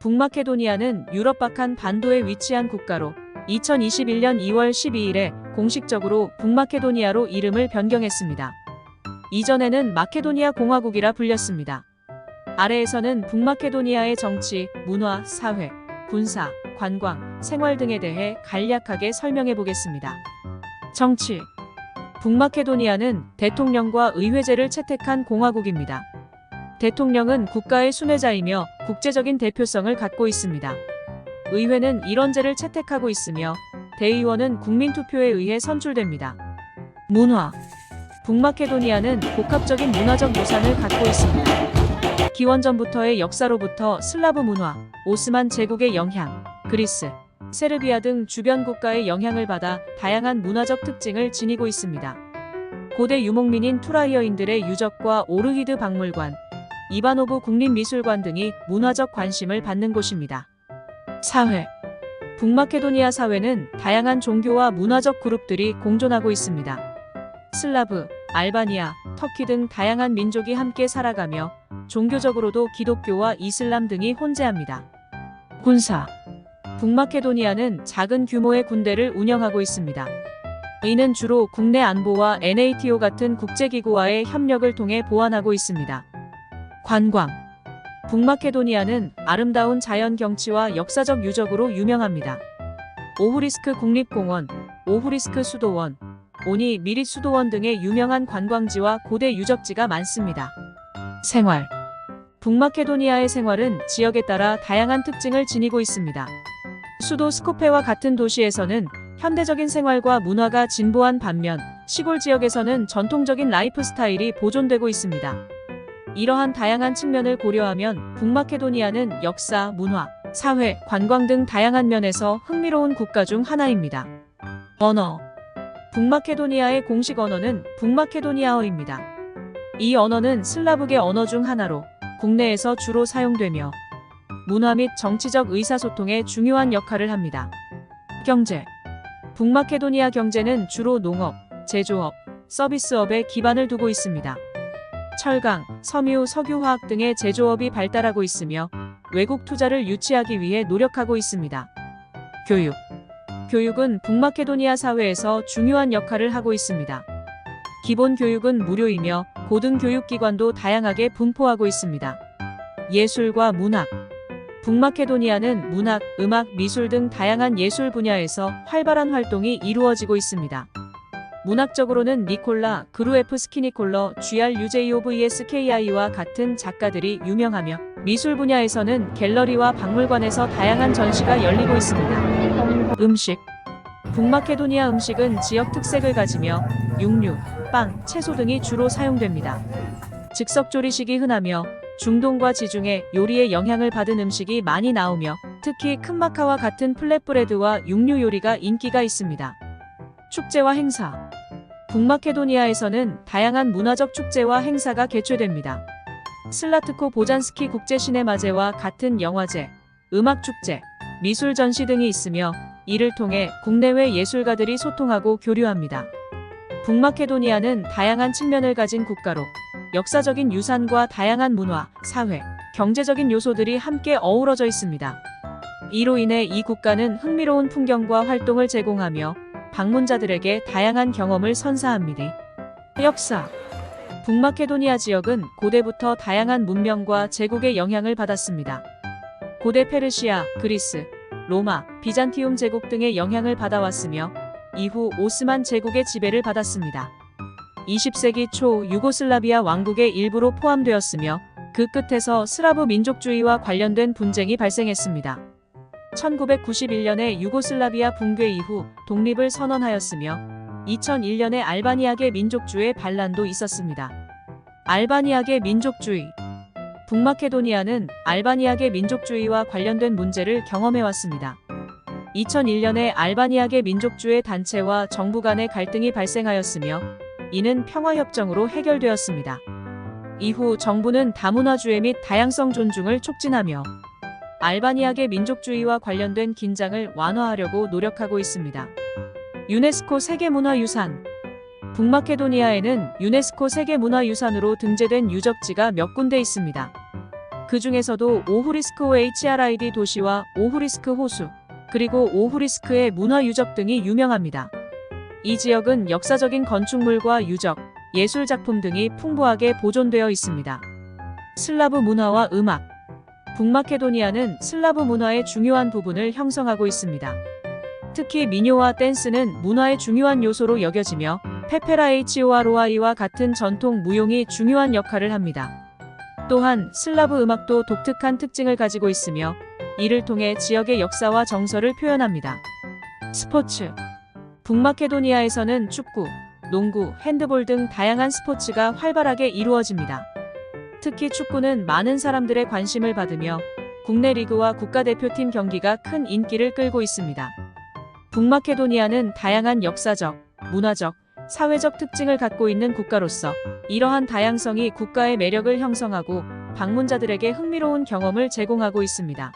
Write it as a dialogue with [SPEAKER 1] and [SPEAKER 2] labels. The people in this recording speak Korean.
[SPEAKER 1] 북마케도니아는 유럽 바칸 반도에 위치한 국가로 2021년 2월 12일에 공식적으로 북마케도니아로 이름을 변경했습니다. 이전에는 마케도니아 공화국이라 불렸습니다. 아래에서는 북마케도니아의 정치, 문화, 사회, 군사, 관광, 생활 등에 대해 간략하게 설명해 보겠습니다. 정치. 북마케도니아는 대통령과 의회제를 채택한 공화국입니다. 대통령은 국가의 순회자이며 국제적인 대표성을 갖고 있습니다. 의회는 이런 제를 채택하고 있으며 대의원은 국민투표에 의해 선출됩니다. 문화. 북마케도니아는 복합적인 문화적 유산을 갖고 있습니다. 기원전부터의 역사로부터 슬라브 문화, 오스만 제국의 영향, 그리스, 세르비아 등 주변 국가의 영향을 받아 다양한 문화적 특징을 지니고 있습니다. 고대 유목민인 투라이어인들의 유적과 오르히드 박물관, 이바노브 국립미술관 등이 문화적 관심을 받는 곳입니다. 사회. 북마케도니아 사회는 다양한 종교와 문화적 그룹들이 공존하고 있습니다. 슬라브, 알바니아, 터키 등 다양한 민족이 함께 살아가며 종교적으로도 기독교와 이슬람 등이 혼재합니다. 군사. 북마케도니아는 작은 규모의 군대를 운영하고 있습니다. 이는 주로 국내 안보와 NATO 같은 국제기구와의 협력을 통해 보완하고 있습니다. 관광. 북마케도니아는 아름다운 자연 경치와 역사적 유적으로 유명합니다. 오후리스크 국립공원, 오후리스크 수도원, 오니 미리 수도원 등의 유명한 관광지와 고대 유적지가 많습니다. 생활. 북마케도니아의 생활은 지역에 따라 다양한 특징을 지니고 있습니다. 수도 스코페와 같은 도시에서는 현대적인 생활과 문화가 진보한 반면 시골 지역에서는 전통적인 라이프 스타일이 보존되고 있습니다. 이러한 다양한 측면을 고려하면 북마케도니아는 역사, 문화, 사회, 관광 등 다양한 면에서 흥미로운 국가 중 하나입니다. 언어. 북마케도니아의 공식 언어는 북마케도니아어입니다. 이 언어는 슬라브계 언어 중 하나로 국내에서 주로 사용되며 문화 및 정치적 의사소통에 중요한 역할을 합니다. 경제. 북마케도니아 경제는 주로 농업, 제조업, 서비스업에 기반을 두고 있습니다. 철강, 섬유, 석유화학 등의 제조업이 발달하고 있으며 외국 투자를 유치하기 위해 노력하고 있습니다. 교육. 교육은 북마케도니아 사회에서 중요한 역할을 하고 있습니다. 기본 교육은 무료이며 고등교육기관도 다양하게 분포하고 있습니다. 예술과 문학. 북마케도니아는 문학, 음악, 미술 등 다양한 예술 분야에서 활발한 활동이 이루어지고 있습니다. 문학적으로는 니콜라 그루에프스키 니콜러, GRUJOVSKI와 같은 작가들이 유명하며 미술 분야에서는 갤러리와 박물관에서 다양한 전시가 열리고 있습니다. 음식. 북마케도니아 음식은 지역 특색을 가지며 육류, 빵, 채소 등이 주로 사용됩니다. 즉석조리식이 흔하며 중동과 지중해 요리의 영향을 받은 음식이 많이 나오며 특히 큰마카와 같은 플랫브레드와 육류 요리가 인기가 있습니다. 축제와 행사. 북마케도니아에서는 다양한 문화적 축제와 행사가 개최됩니다. 슬라트코 보잔스키 국제시네마제와 같은 영화제, 음악축제, 미술 전시 등이 있으며 이를 통해 국내외 예술가들이 소통하고 교류합니다. 북마케도니아는 다양한 측면을 가진 국가로 역사적인 유산과 다양한 문화, 사회, 경제적인 요소들이 함께 어우러져 있습니다. 이로 인해 이 국가는 흥미로운 풍경과 활동을 제공하며 방문자들에게 다양한 경험을 선사합니다. 역사. 북마케도니아 지역은 고대부터 다양한 문명과 제국의 영향을 받았습니다. 고대 페르시아, 그리스, 로마, 비잔티움 제국 등의 영향을 받아왔으며 이후 오스만 제국의 지배를 받았습니다. 20세기 초 유고슬라비아 왕국의 일부로 포함되었으며 그 끝에서 스라브 민족주의와 관련된 분쟁이 발생했습니다. 1991년에 유고슬라비아 붕괴 이후 독립을 선언하였으며 2001년에 알바니아계 민족주의 반란도 있었습니다. 알바니아계 민족주의. 북마케도니아는 알바니아계 민족주의와 관련된 문제를 경험해왔습니다. 2001년에 알바니아계 민족주의 단체와 정부 간의 갈등이 발생하였으며 이는 평화협정으로 해결되었습니다. 이후 정부는 다문화주의 및 다양성 존중을 촉진하며 알바니아계 민족주의와 관련된 긴장을 완화하려고 노력하고 있습니다. 유네스코 세계문화유산. 북마케도니아에는 유네스코 세계문화유산으로 등재된 유적지가 몇 군데 있습니다. 그 중에서도 오후리스크 HRID 도시와 오후리스크 호수, 그리고 오후리스크의 문화 유적 등이 유명합니다. 이 지역은 역사적인 건축물과 유적, 예술 작품 등이 풍부하게 보존되어 있습니다. 슬라브 문화와 음악. 북마케도니아는 슬라브 문화의 중요한 부분을 형성하고 있습니다. 특히 민요와 댄스는 문화의 중요한 요소로 여겨지며 페페라 HOROI와 같은 전통 무용이 중요한 역할을 합니다. 또한 슬라브 음악도 독특한 특징을 가지고 있으며 이를 통해 지역의 역사와 정서를 표현합니다. 스포츠. 북마케도니아에서는 축구, 농구, 핸드볼 등 다양한 스포츠가 활발하게 이루어집니다. 특히 축구는 많은 사람들의 관심을 받으며 국내 리그와 국가대표팀 경기가 큰 인기를 끌고 있습니다. 북마케도니아는 다양한 역사적, 문화적, 사회적 특징을 갖고 있는 국가로서 이러한 다양성이 국가의 매력을 형성하고 방문자들에게 흥미로운 경험을 제공하고 있습니다.